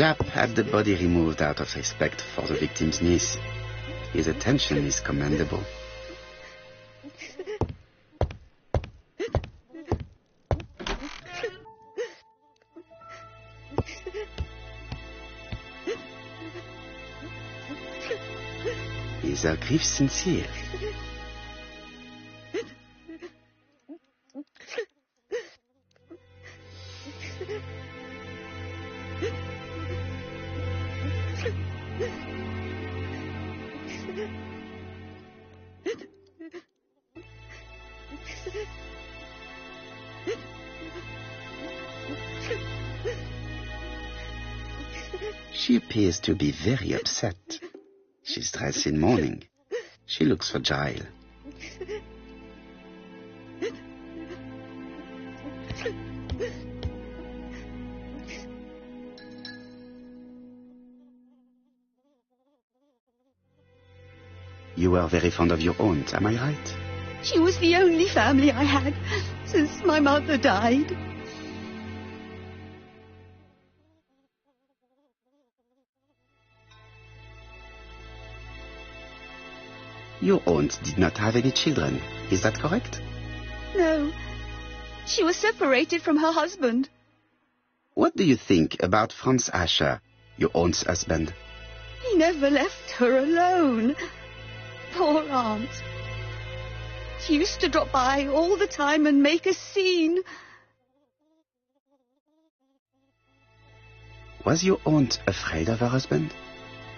Jap had the body removed out of respect for the victim's niece. His attention is commendable. Is her grief sincere? She appears to be very upset. She's dressed in mourning. She looks fragile. You were very fond of your aunt, am I right? She was the only family I had since my mother died. Your aunt did not have any children, is that correct? No. She was separated from her husband. What do you think about Franz Ascher, your aunt's husband? He never left her alone. Poor aunt. She used to drop by all the time and make a scene. Was your aunt afraid of her husband?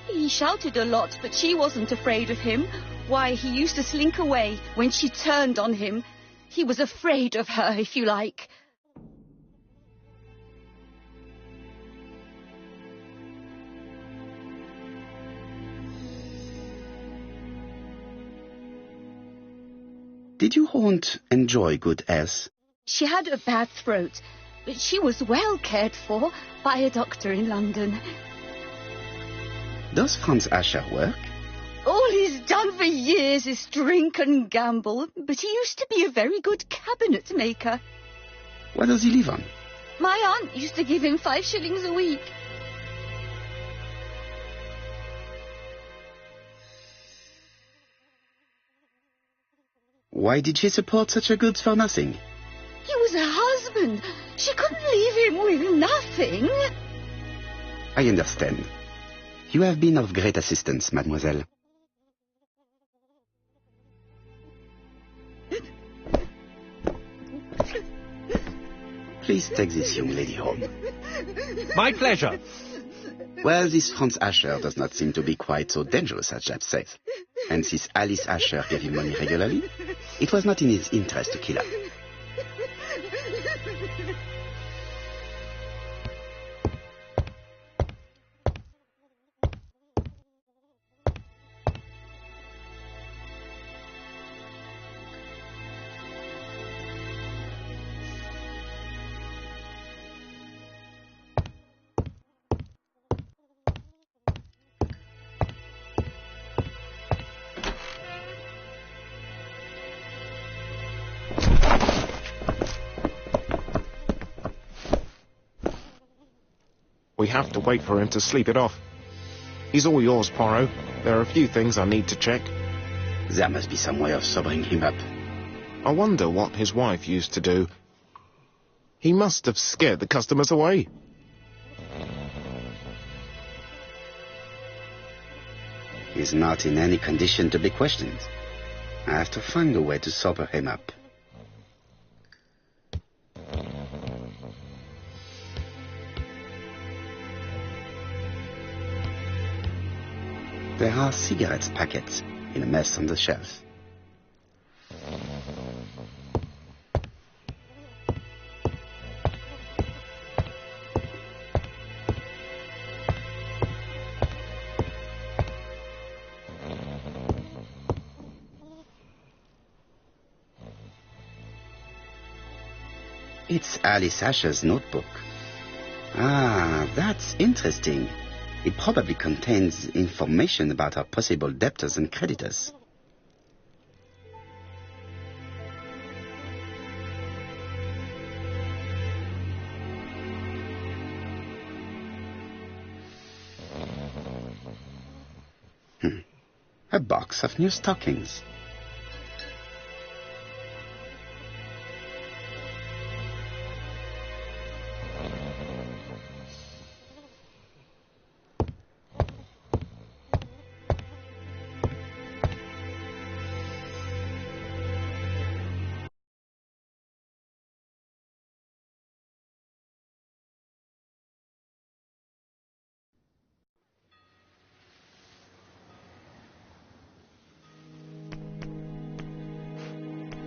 He shouted a lot, but she wasn't afraid of him. Why, he used to slink away when she turned on him. He was afraid of her, if you like. Did your aunt enjoy good health? She had a bad throat, but she was well cared for by a doctor in London. Does Franz Ascher work? All he's done for years is drink and gamble, but he used to be a very good cabinet maker. What does he live on? My aunt used to give him 5 shillings a week. Why did she support such a goods for nothing? He was her husband. She couldn't leave him with nothing. I understand. You have been of great assistance, mademoiselle. Please take this young lady home. My pleasure. Well, this Franz Ascher does not seem to be quite so dangerous as Jap says. And since Alice Ascher gave him money regularly, it was not in his interest to kill her. We have to wait for him to sleep it off. He's all yours, Poirot. There are a few things I need to check. There must be some way of sobering him up. I wonder what his wife used to do. He must have scared the customers away. He's not in any condition to be questioned. I have to find a way to sober him up. There are cigarettes packets in a mess on the shelf. It's Alice Asher's notebook. Ah, that's interesting. It probably contains information about our possible debtors and creditors. A box of new stockings.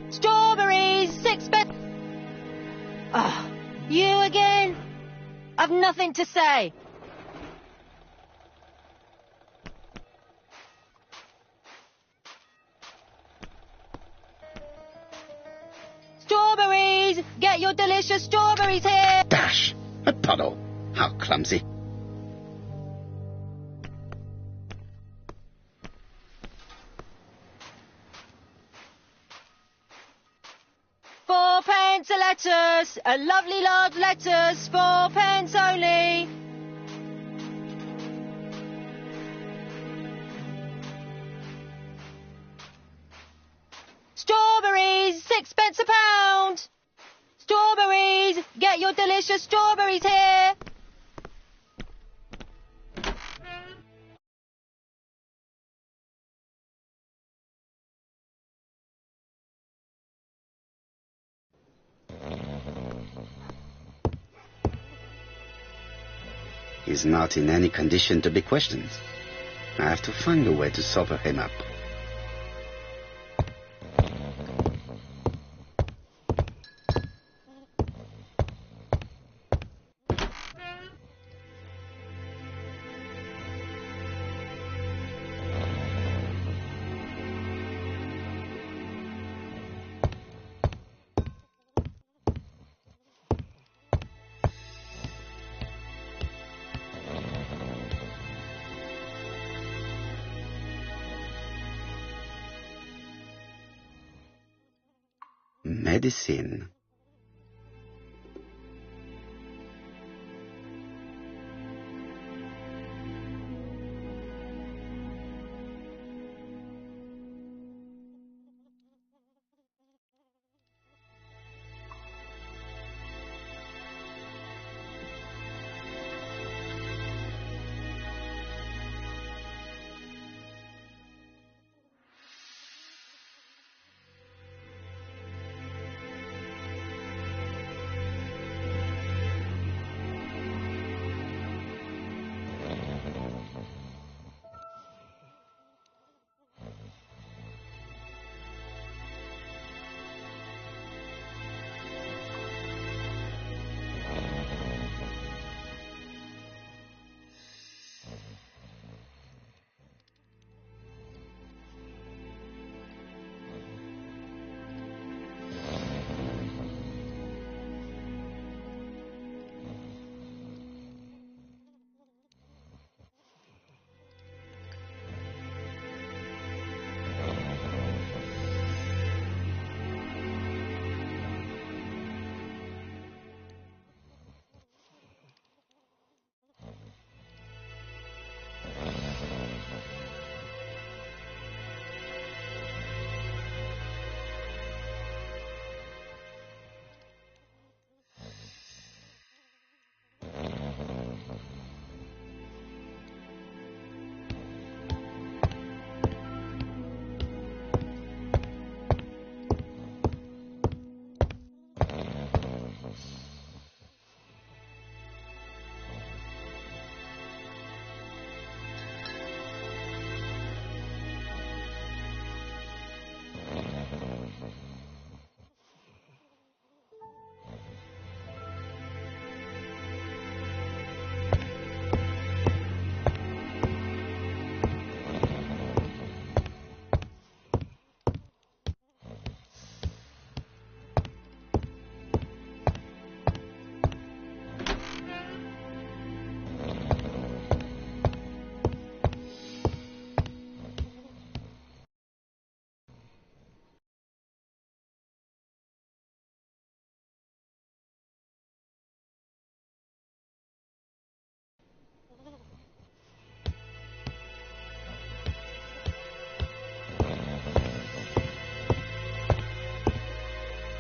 Strawberries, sixpence. Oh, you again? I've nothing to say. Strawberries! Get your delicious strawberries here! Dash! A puddle! How clumsy. £4 a lettuce, a lovely large lettuce, 4 pence only. Strawberries, 6 pence a pound. Strawberries, get your delicious strawberries here. He's not in any condition to be questioned. I have to find a way to sober him up. Medicine.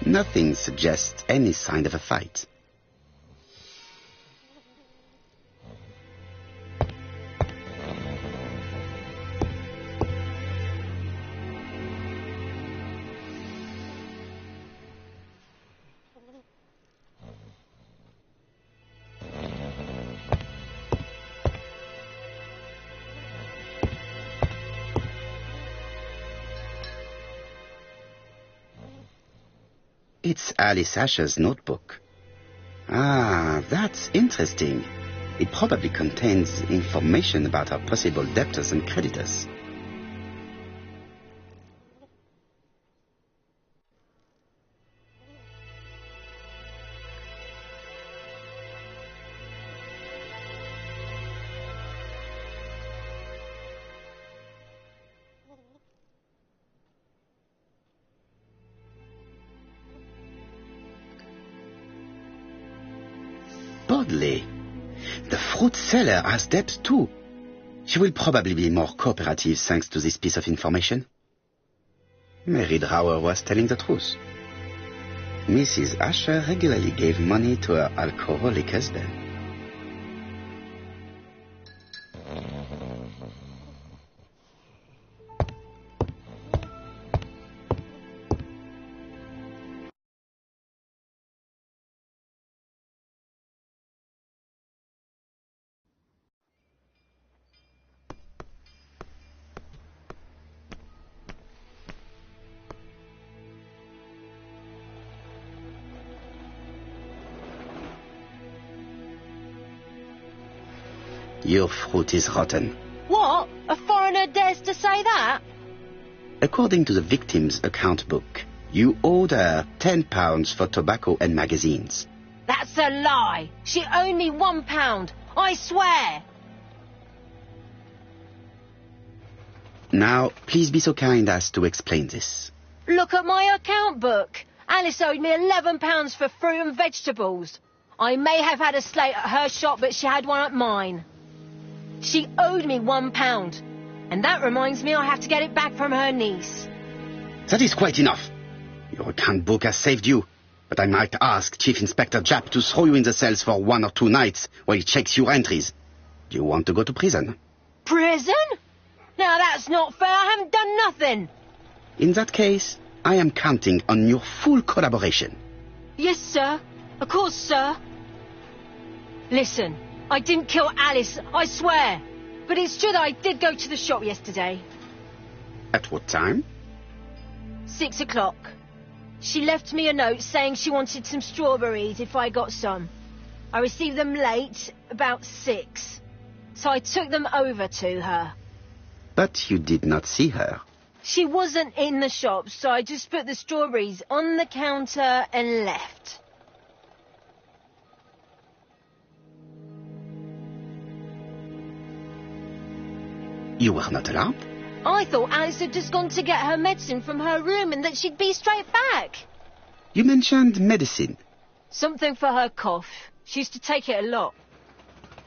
Nothing suggests any sign of a fight. It's Alice Asher's notebook. Ah, that's interesting. It probably contains information about her possible debtors and creditors. Bodley. The fruit seller has debt too. She will probably be more cooperative thanks to this piece of information. Mary Drower was telling the truth. Mrs. Asher regularly gave money to her alcoholic husband. Your fruit is rotten. What? A foreigner dares to say that? According to the victim's account book, you owed her £10 for tobacco and magazines. That's a lie. She owed me £1. I swear. Now, please be so kind as to explain this. Look at my account book. Alice owed me £11 for fruit and vegetables. I may have had a slate at her shop, but she had one at mine. She owed me £1. And that reminds me I have to get it back from her niece. That is quite enough. Your account book has saved you, but I might ask Chief Inspector Japp to throw you in the cells for 1 or 2 nights while he checks your entries. Do you want to go to prison? Prison? Now that's not fair. I haven't done nothing. In that case, I am counting on your full collaboration. Yes, sir. Of course, sir. Listen, I didn't kill Alice, I swear. But it's true that I did go to the shop yesterday. At what time? 6 o'clock. She left me a note saying she wanted some strawberries if I got some. I received them late, about 6. So I took them over to her. But you did not see her. She wasn't in the shop, so I just put the strawberries on the counter and left. You were not alarmed? I thought Alice had just gone to get her medicine from her room and that she'd be straight back. You mentioned medicine. Something for her cough. She used to take it a lot.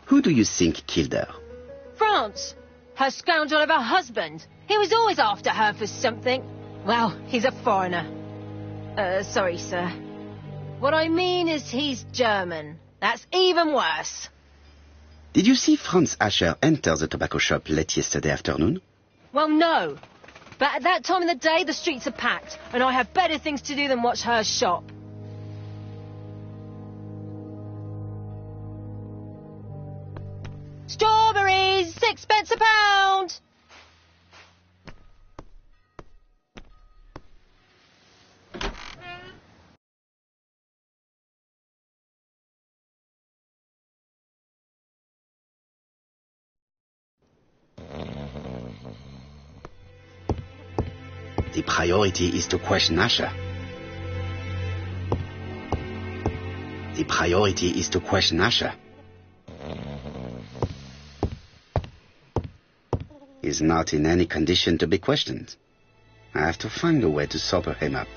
Who do you think killed her? France. Her scoundrel of a husband. He was always after her for something. Well, he's a foreigner. Sorry, sir. What I mean is he's German. That's even worse. Did you see Franz Asher enter the tobacco shop late yesterday afternoon? Well, no. But at that time of the day, the streets are packed, and I have better things to do than watch her shop. Strawberries! 6p a pound! The priority is to question Asher. The priority is to question Asher. He's not in any condition to be questioned. I have to find a way to sober him up.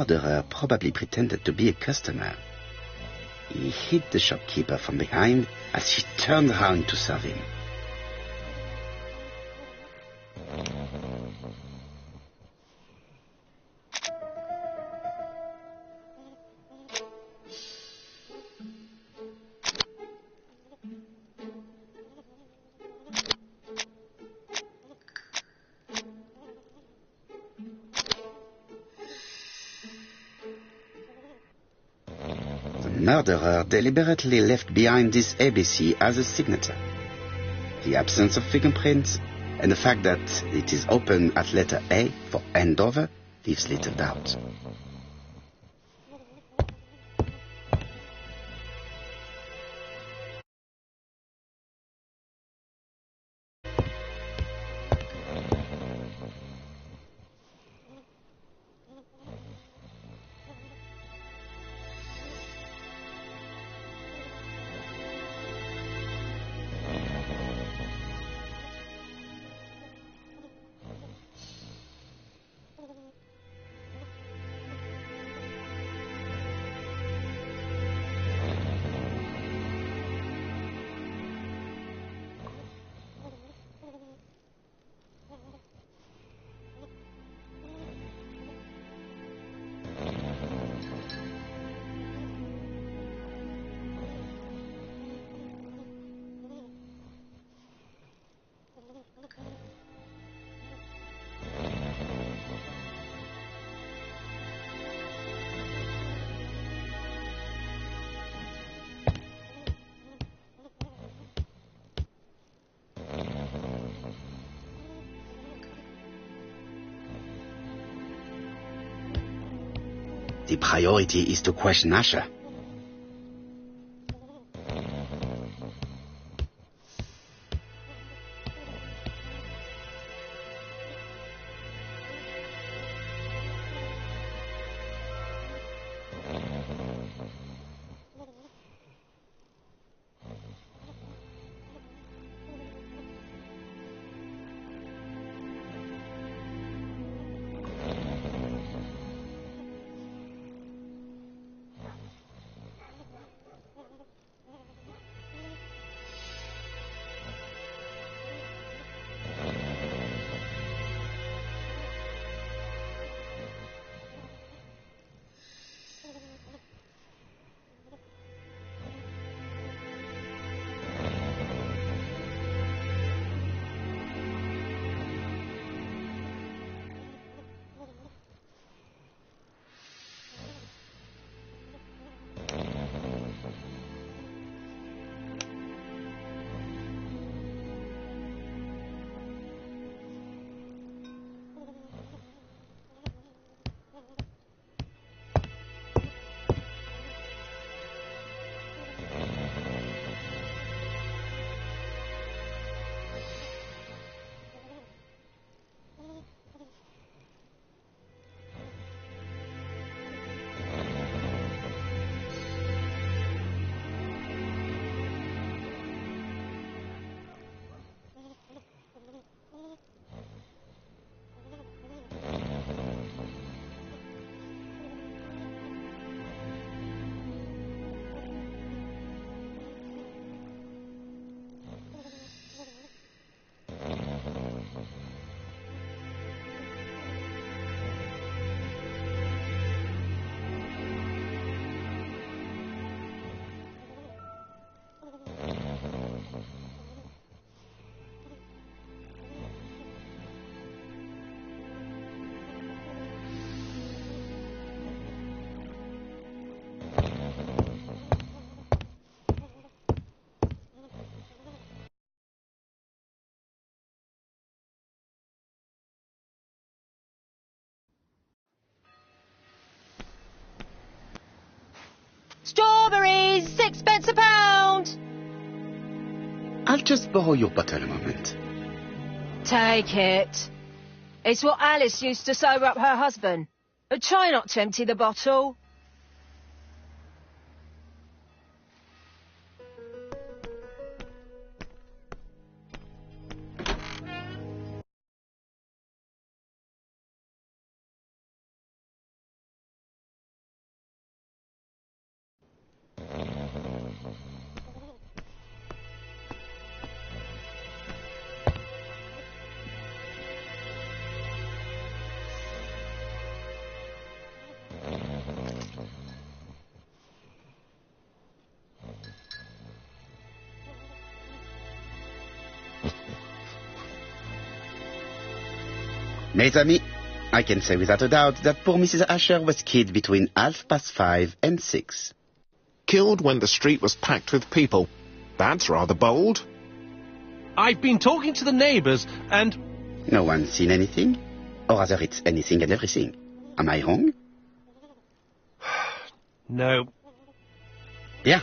murderer probably pretended to be a customer. He hit the shopkeeper from behind as she turned round to serve him. The murderer deliberately left behind this ABC as a signature. The absence of fingerprints and the fact that it is open at letter A for Andover leaves little doubt. The priority is to question Asher. Strawberries, 6 pence a pound. I'll just borrow your bottle a moment. Take it. It's what Alice used to sober up her husband. But try not to empty the bottle. Mes amis, I can say without a doubt that poor Mrs. Asher was killed between 5:30 and 6. Killed when the street was packed with people. That's rather bold. I've been talking to the neighbours, and... No one's seen anything? Or rather, it's anything and everything. Am I wrong? No. Yeah.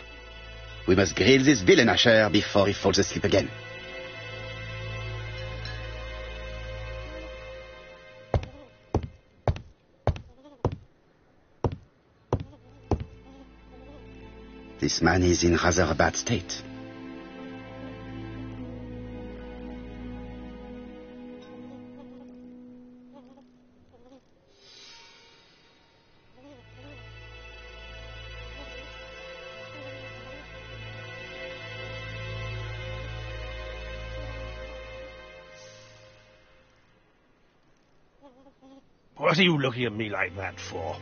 We must grill this villain Asher before he falls asleep again. This man is in rather a bad state. What are you looking at me like that for?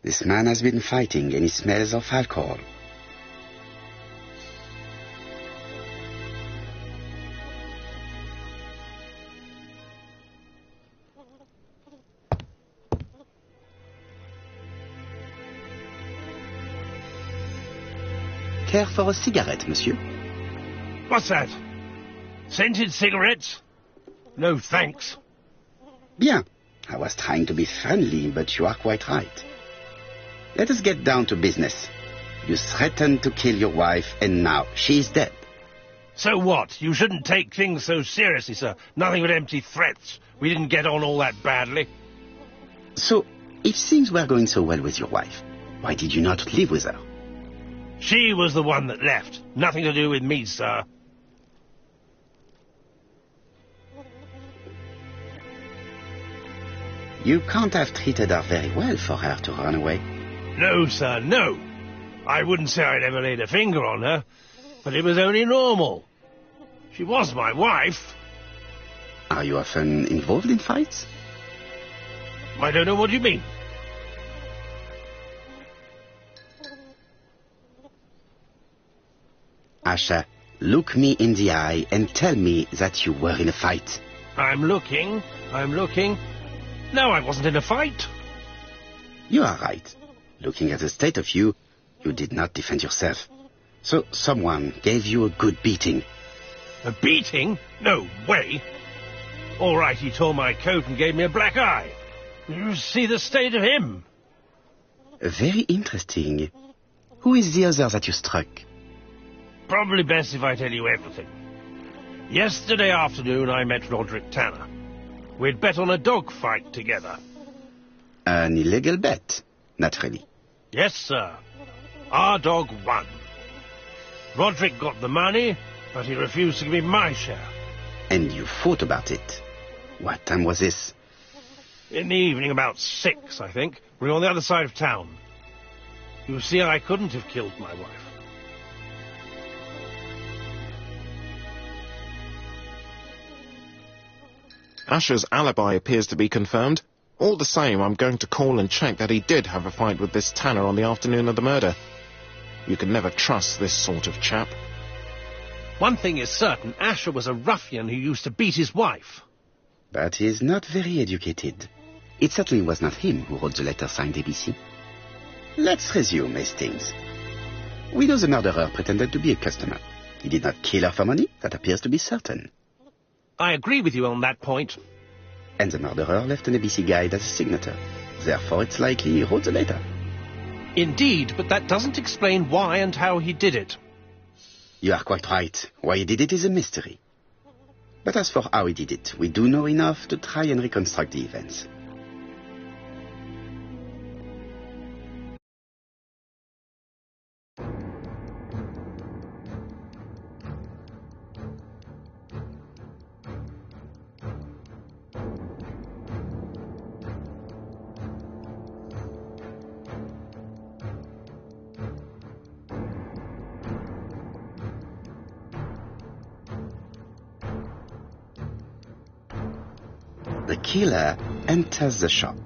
This man has been fighting and he smells of alcohol. Care for a cigarette, monsieur? What's that? Scented cigarettes? No, thanks. Bien. I was trying to be friendly, but you are quite right. Let us get down to business. You threatened to kill your wife, and now she is dead. So what? You shouldn't take things so seriously, sir. Nothing but empty threats. We didn't get on all that badly. So, if things were going so well with your wife, why did you not live with her? She was the one that left. Nothing to do with me, sir. You can't have treated her very well for her to run away. No, sir, no. I wouldn't say I'd ever laid a finger on her, but it was only normal. She was my wife. Are you often involved in fights? I don't know what you mean. Asher, look me in the eye and tell me that you were in a fight. I'm looking. No, I wasn't in a fight. You are right. Looking at the state of you, you did not defend yourself. So someone gave you a good beating. A beating? No way. All right, he tore my coat and gave me a black eye. You see the state of him? Very interesting. Who is the other that you struck? Probably best if I tell you everything. Yesterday afternoon I met Roderick Tanner. We'd bet on a dog fight together. An illegal bet, naturally. Yes, sir. Our dog won. Roderick got the money, but he refused to give me my share. And you fought about it. What time was this? In the evening, about 6, I think. We were on the other side of town. You see, I couldn't have killed my wife. Asher's alibi appears to be confirmed. All the same, I'm going to call and check that he did have a fight with this Tanner on the afternoon of the murder. You can never trust this sort of chap. One thing is certain, Asher was a ruffian who used to beat his wife. But he is not very educated. It certainly was not him who wrote the letter signed ABC. Let's resume, Hastings. We know the murderer pretended to be a customer. He did not kill her for money, that appears to be certain. I agree with you on that point. And the murderer left an ABC guide as a signature. Therefore, it's likely he wrote the letter. Indeed, but that doesn't explain why and how he did it. You are quite right. Why he did it is a mystery. But as for how he did it, we do know enough to try and reconstruct the events. The killer enters the shop.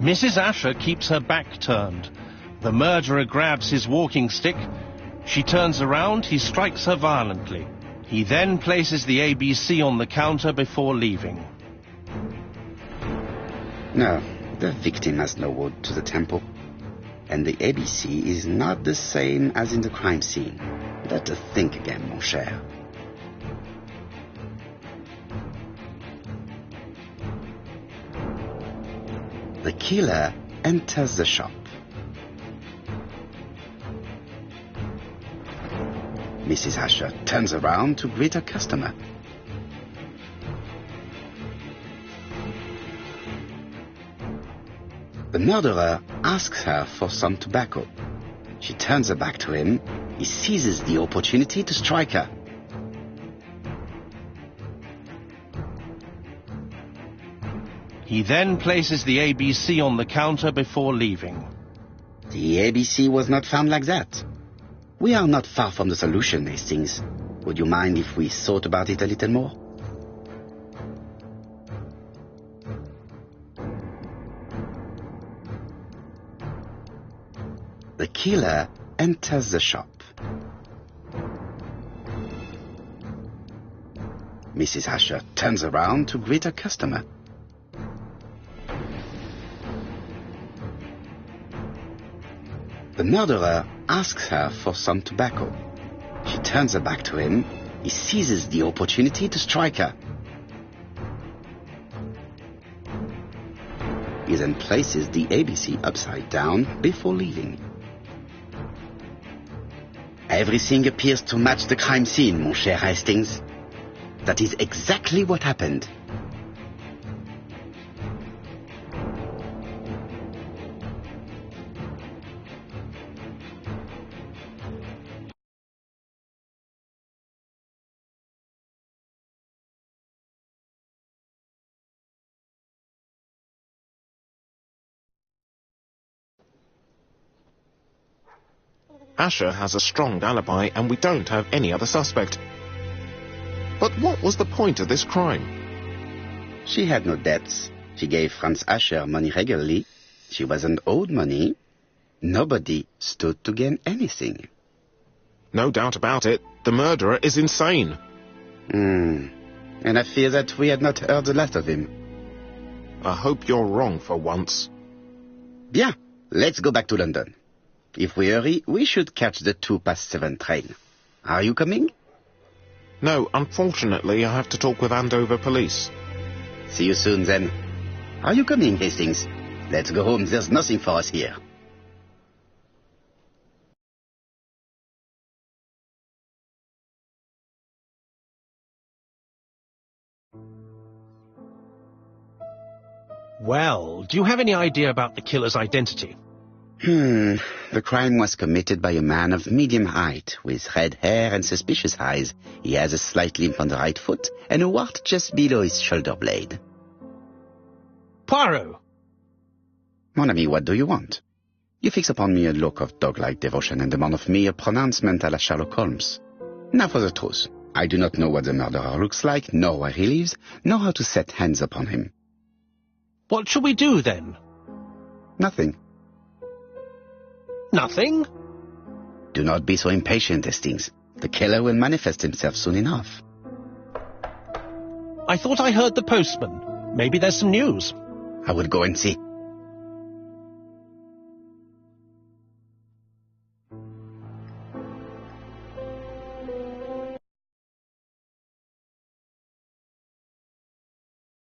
Mrs. Asher keeps her back turned. The murderer grabs his walking stick. She turns around, he strikes her violently. He then places the ABC on the counter before leaving. No, the victim has no wood to the temple. And the ABC is not the same as in the crime scene. Let us think again, mon cher. The killer enters the shop. Mrs. Asher turns around to greet her customer. The murderer asks her for some tobacco. She turns her back to him. He seizes the opportunity to strike her. He then places the ABC on the counter before leaving. The ABC was not found like that. We are not far from the solution, Hastings. Would you mind if we thought about it a little more? The killer enters the shop. Mrs. Asher turns around to greet her customer. The murderer asks her for some tobacco. She turns her back to him. He seizes the opportunity to strike her. He then places the ABC upside down before leaving. Everything appears to match the crime scene, mon cher Hastings. That is exactly what happened. Asher has a strong alibi and we don't have any other suspect. But what was the point of this crime? She had no debts. She gave Franz Asher money regularly. She wasn't owed money. Nobody stood to gain anything. No doubt about it, the murderer is insane. And I fear that we had not heard the last of him. I hope you're wrong for once. Bien, let's go back to London. If we hurry, we should catch the 7:02 train. Are you coming? No, unfortunately, I have to talk with Andover Police. See you soon, then. Are you coming, Hastings? Let's go home. There's nothing for us here. Well, do you have any idea about the killer's identity? The crime was committed by a man of medium height, with red hair and suspicious eyes. He has a slight limp on the right foot and a wart just below his shoulder blade. Poirot! Mon ami, what do you want? You fix upon me a look of dog-like devotion and demand of me a pronouncement à la Sherlock Holmes. Now for the truth. I do not know what the murderer looks like, nor where he lives, nor how to set hands upon him. What shall we do, then? Nothing. Nothing? Do not be so impatient, Hastings. The killer will manifest himself soon enough. I thought I heard the postman. Maybe there's some news. I will go and see.